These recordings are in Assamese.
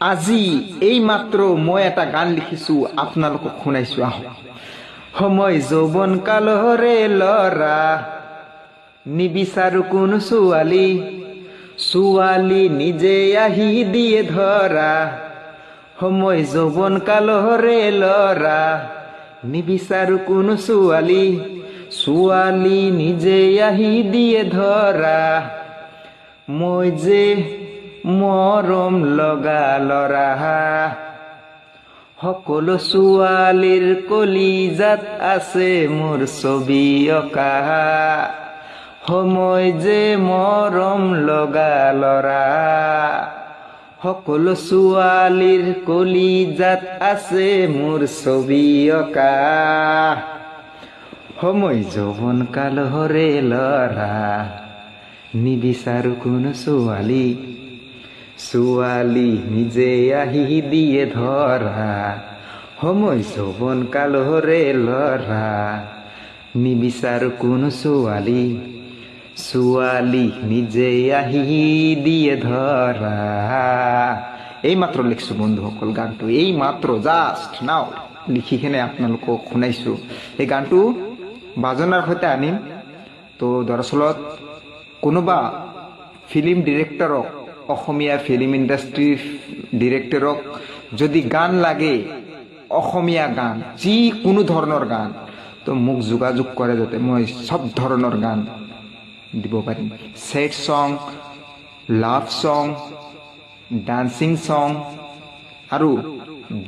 আজি এই মাত্ৰ মই এটা গান লিখিছো আপোনালোকক শুনাইছো আহক। সময় যৌৱন কালৰে লৰা নিবিচাৰো কোনো ছোৱালী, ছোৱালী নিজে আহি দিয়ে ধৰা। সময় যৌৱন কালৰে লৰা নিবিচাৰো কোনো ছোৱালী, ছোৱালী নিজে আহি দিয়ে ধৰা। মই যে মৰম লগা লৰা, সকলো ছোৱালীৰ কলিজাত আছে মোৰ ছবি অঁকা। সময় যে মৰম লগা লৰা, সকলো ছোৱালীৰ কলিজাত আছে মোৰ ছবি অঁকা। সময় যৌৱন কালৰে লৰা নিবিচাৰো কোনো ছোৱালী, ছোৱালী নিজে আহি দিয়ে ধৰা। সময় যৌৱন কালৰে লৰা নিবিচাৰো কোনো ছোৱালী, ছোৱালী নিজে আহি দিয়ে ধৰা। এই মাত্ৰ লিখিছো বন্ধুসকল গানটো, এই মাত্ৰ জাষ্ট নাও লিখি কিনে আপোনালোকক শুনাইছো। এই গানটো বাজনাৰ সৈতে আনিম। তো দৰাচলত কোনোবা ফিল্ম ডিৰেক্টৰক, অসমীয়া ফিল্ম ইণ্ডাষ্ট্ৰীৰ ডিৰেক্টৰক যদি গান লাগে, অসমীয়া গান যিকোনো ধৰণৰ গান, তো মোক যোগাযোগ কৰে, যাতে মই চব ধৰণৰ গান দিব পাৰিম। ছেড ছং, লাভ ছং, ডান্সিং ছং আৰু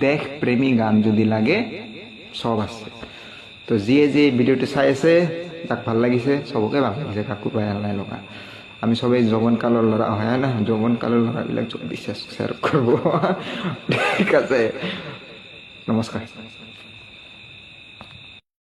দেশ প্ৰেমী গান যদি লাগে চব আছে। তো যিয়ে যিয়ে ভিডিঅ'টো চাই আছে তাক ভাল লাগিছে, চবকে ভাল লাগিছে, কাকো বেয়া নাই লগা। আমি সবাই যৌৱন কালৰ ল'ৰা হয় না, যৌৱন কালৰ ল'ৰাবিলাক বিশ্বাস শ্বেয়াৰ কৰিব। ঠিক আছে, নমস্কাৰ।